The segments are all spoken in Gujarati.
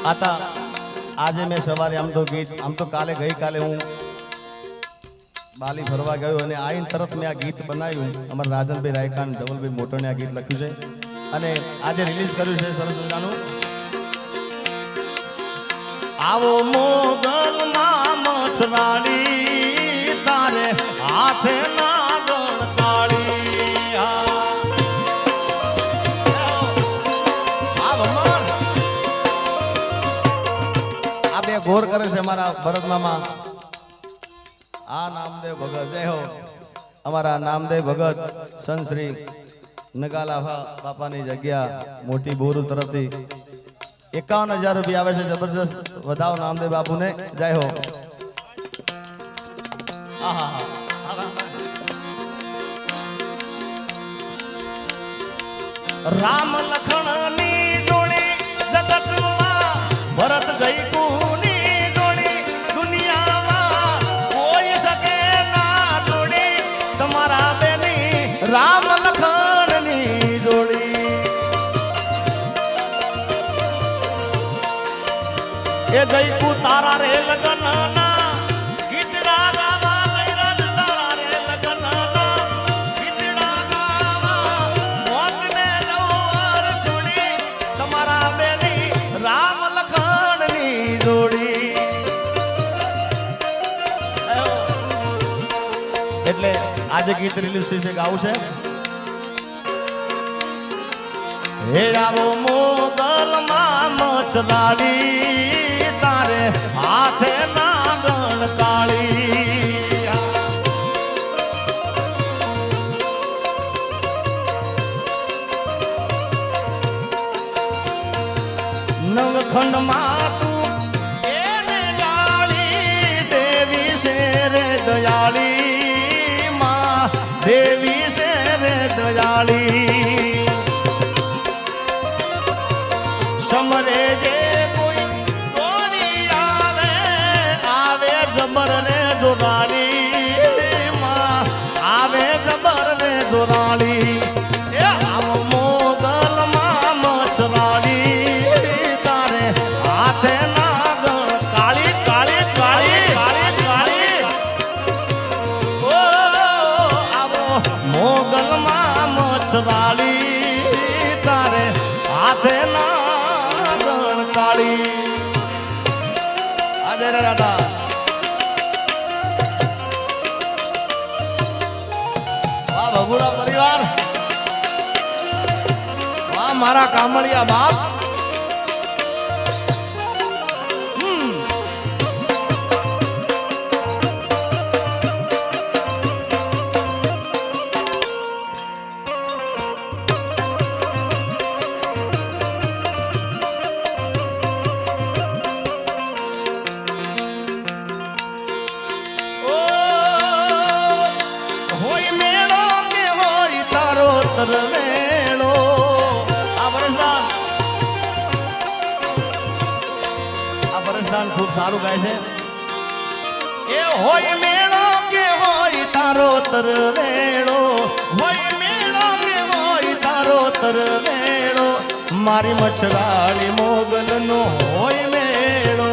આતા આજે મેં સવારે આમ તો કાલે ગઈકાલે હું બાલી ફરવા ગયો અને આઈને તરત મેં આ ગીત બનાવ્યું. અમારા રાજનભાઈ રાયકાન ધવલભાઈ મોટોને આ ગીત લખ્યું છે અને આજે રિલીઝ કર્યું છે સરસ મજાનું. આવો મોગલમાં મછરાડી તારે હાથે ના ગણકાળી. આ બે ઘોર કરે છે મારા ભરત મામા. આ નામદેવ ભગત જય હો. અમારા નામદેવ ભગત સંત શ્રી નગાલા બાપાની જગ્યા મોટી બોરુ તરફથી 51,000 રૂપિયા આવે છે. જબરદસ્ત વધાવો નામદેવ બાપુને જય હો. રામ લખણ ની જોડી જગતમાં ભરત જયકુની જોડી દુનિયામાં કોઈ શકે ના તોડી તમારા બેની રામ લખણ ની જોડી. એ જયકુ તારા રે લગન ના ગીતડા ગાવા જયરાજ તારા રે લગન ના ગીતડા ગાવા મોતને દોર છોડી તમારા બેની રામ લખણ ની જોડી. એટલે આજે ગીત રિલીઝ થઈ છે ગાવું છે. હે આવો મોગલમાં મછરાડી તારે હાથે ના ગણકાળી. નવખંડમાં તું એને જાળી દેવી છે રે દયાળી માં દેવી છે રે દયાળી. સમરે જે કોઈ દોડી આવે આવે જબર ને જોરાણી માં આવે જબર ને જોરાણી. એ આવો મોગલમાં મછરાડી તારે હાથે ના કાળી કાળી કાળી કાળી કાળી. ઓ આવો મોગલમાં મછરાડી તારે હાથે ના કાળી. આજે રે દાદા વાહ ભગુડા પરિવાર વાહ મારા કામળિયા બાપ. વેળો આ વરસદાન ખૂબ સારું ગાય છે. એ હોય મેળો કે હોય તારો તરવેળો હોય મેળો કે હોય તારો તરવેળો મારી મછરાળી મોગલનો હોય મેળો.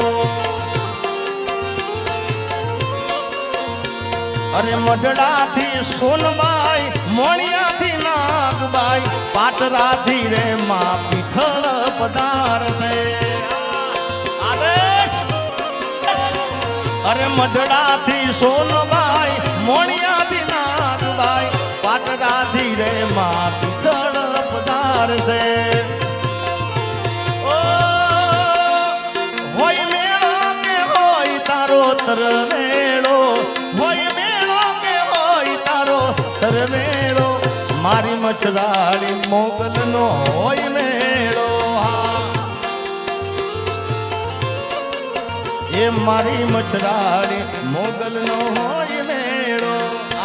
અરે મઢડાથી સોનબાઈ મોણિયાથી નાગબાઈ પાટરાથી રે માં પીઠળ પધારશે. આદેશ અરે મઢડાથી સોનબાઈ મોણિયાથી નાગબાઈ પાટરાથી રે માં પીઠળ પધારશે. ઓ હોય મેળો કે હોય તારો તરવેળો હોય તરવેળો મારી મછરાળી મોગલનો હોય મેળો. એ મારી મછરાળી મોગલનો હોય મેળો.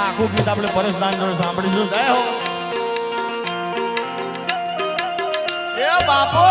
આખું ગીત આપણે પરેશદાન જોડે સાંભળીશું. જય હો. એ બાપો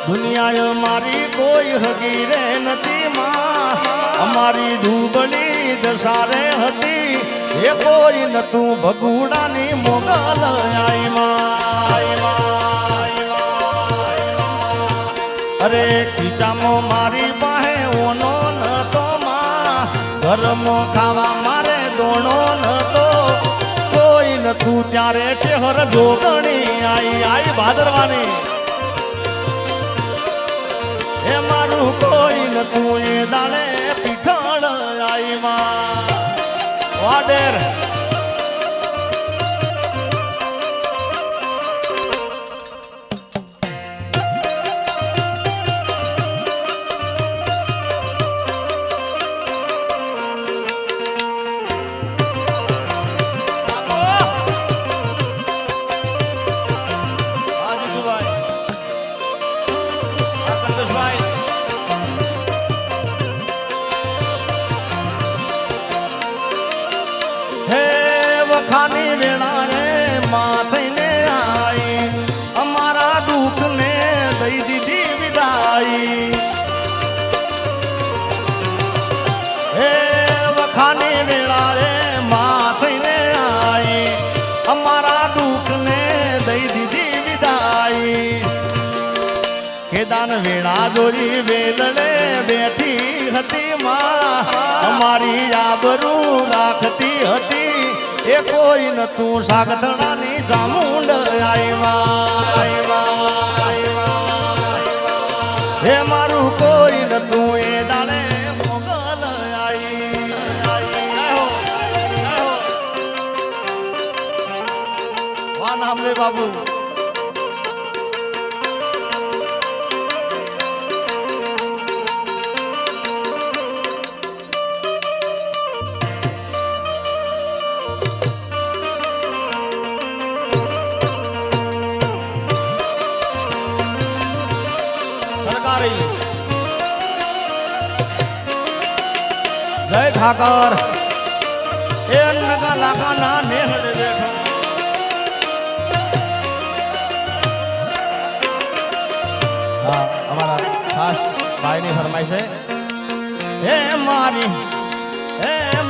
દુનિયા મારી કોઈ હગી રે નથી માં, અમારી ડૂબળી દશા રે હતી, એ કોઈ નતું ભગુડાની મોગલ આઈ માં, અરે ખીચામાં મારી પાસે ઓનો નતો માં, ઘરમાં ખાવા મારે દોણો નતો, કોઈ નતું ત્યારે છે હર જોગણી આઈ ભાદરવાની, એ મારું કોઈ નતું એ દાડે પીઠણ આઈ માં વાડેર. ખાની વેળા રે માથઈને આઈ, અમારા દુઃખ ને દઈ દીધી વિદાઈ, હે વખાની વેળા રે માથઈને આઈ, અમારા દુઃખ ને દઈ દીધી વિદાઈ, કેદાન વેળા દોરી વેલડે બેઠી હતી માં, અમારી આબરૂ રાખતી હતી, એ કોઈ નતું સાગતણાની ચામુંડ હે મારું કોઈ નતું એ દાડે મોગલ વાહ નામદેવ બાબુ. જય ઠાકર એ નગા લાકાના નેહડ બેઠો, હા અમારા ખાસ ભાઈની ફરમાઈ છે, હે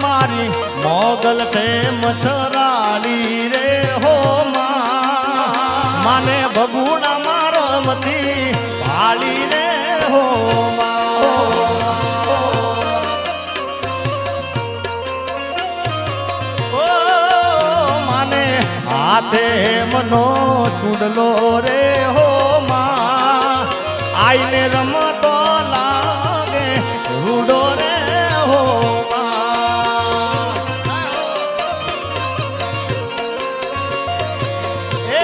મારી મોગલ છે મછરાળી રે હો માને ભગુડા મારમતી ભાળી રે હો હાથે મનો ચૂડલો રે હો માં, આઈને રમતો લાગે રૂડો રે હો માં, એ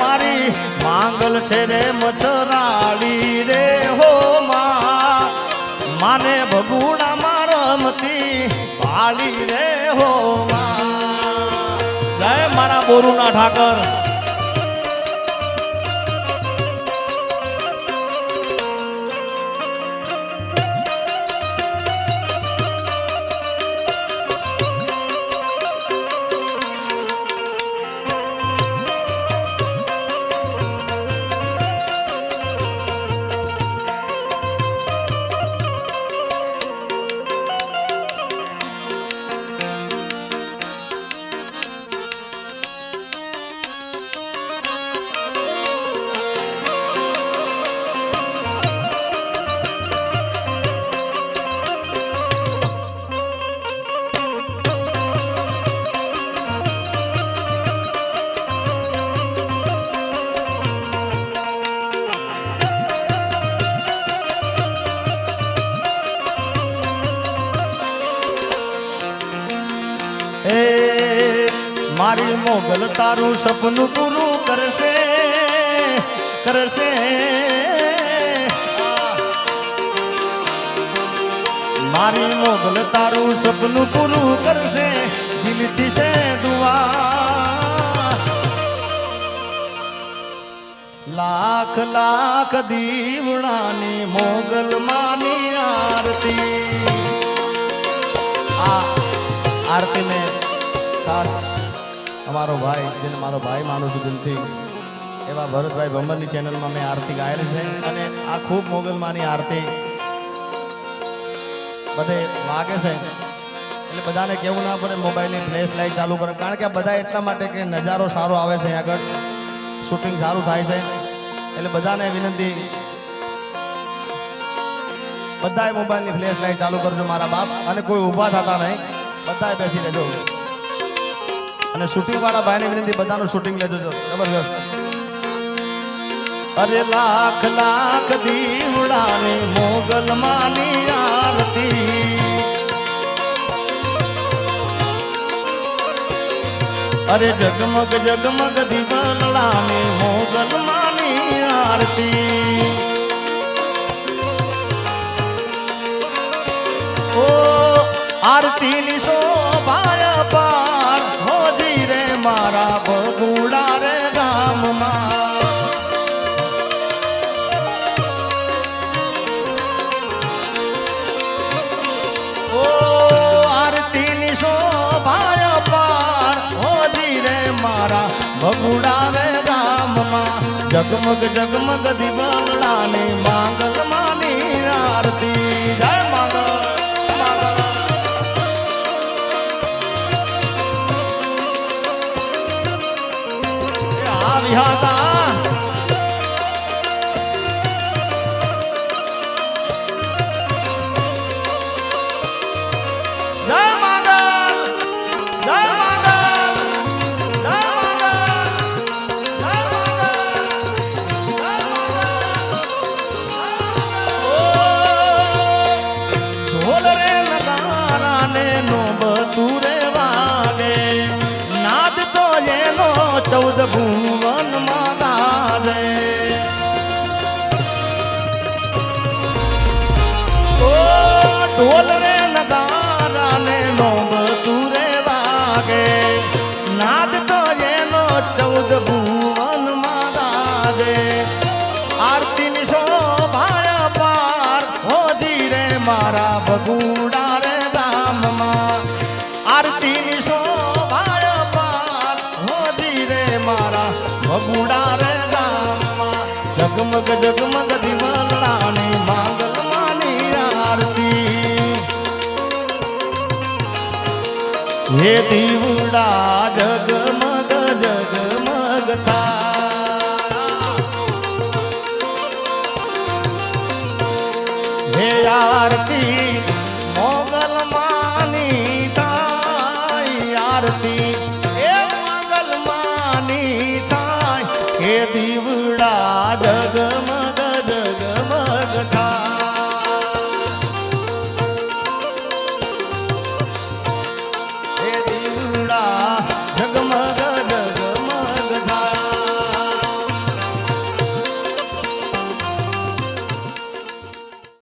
મારી માંગલ છે રે મછરાળી રે હો માં, માને ભગુડા મારમતી ભાળી રે હો માં. જય મારા બોરુના ઠાકર. મારી મોગલ તારું સપનું પૂરું કરશે કરશે, મારી મોગલ તારું સપનું પૂરું કરશે, દિલથી છે દુઆ, લાખ લાખ દીવડાની મોગલ માની આરતી. આ આરતી में ખાસ અમારો ભાઈ, જેને મારો ભાઈ માનું છું દિલથી, એવા ભરતભાઈ ભંબરની ચેનલમાં મેં આરતી ગાયેલી છે અને આ ખૂબ મોગલમાની આરતી બધે વાગે છે એટલે બધાને કેવું ના પડે મોબાઈલની ફ્લેશ લાઈટ ચાલુ કરે કારણ કે બધા એટલા માટે કે નજારો સારો આવે છે આગળ શૂટિંગ સારું થાય છે એટલે બધાને વિનંતી બધાએ મોબાઈલની ફ્લેશ લાઈટ ચાલુ કરજો મારા બાપ અને કોઈ ઊભા થતા નહીં બધાએ બેસી લેજો અને શૂટિંગ વાળા ભાઈને વિનંતી બધાનું શૂટિંગ લેજો જબરજસ્ત અરે લાખ લાખ દીવડાની મોગલમાની આરતી અરે જગમગ જગમગ દીવડાની મોગલમાની આરતી ઓ આરતી ની શોભાય પાર હોજી રે મારા બગુડા રે ગામમાં ઓ આરતી ની શોભાય પાર હોજી રે મારા બગુડા રે ગામમાં જગમગ જગમગ દીવડાની માંગલમાની આરતી જય માંગલ વિહાતા જય માંગલ જય માંગલ જય માંગલ જય માંગલ ઢોલ રે નગારા ને નો બતુરે વાગે નાદ તો એનો 14 ભુવન માં ગાજે ઓ ઢોલ રે નગારા ને નો બતુરે વાગે નાદ તો એનો 14 ભુવન માં ગાજે આરતી ની શોભાય પાર હોજી રે મારા બગુડા રે ગામમાં આરતી ની શોભાય પાર હોજી રે મારા બગુડા રે ગામમાં જગમગ જગમગ દીવડાની માંગલમાની આરતી હે દીવડા જગમગ જગમગ થા હે આરતી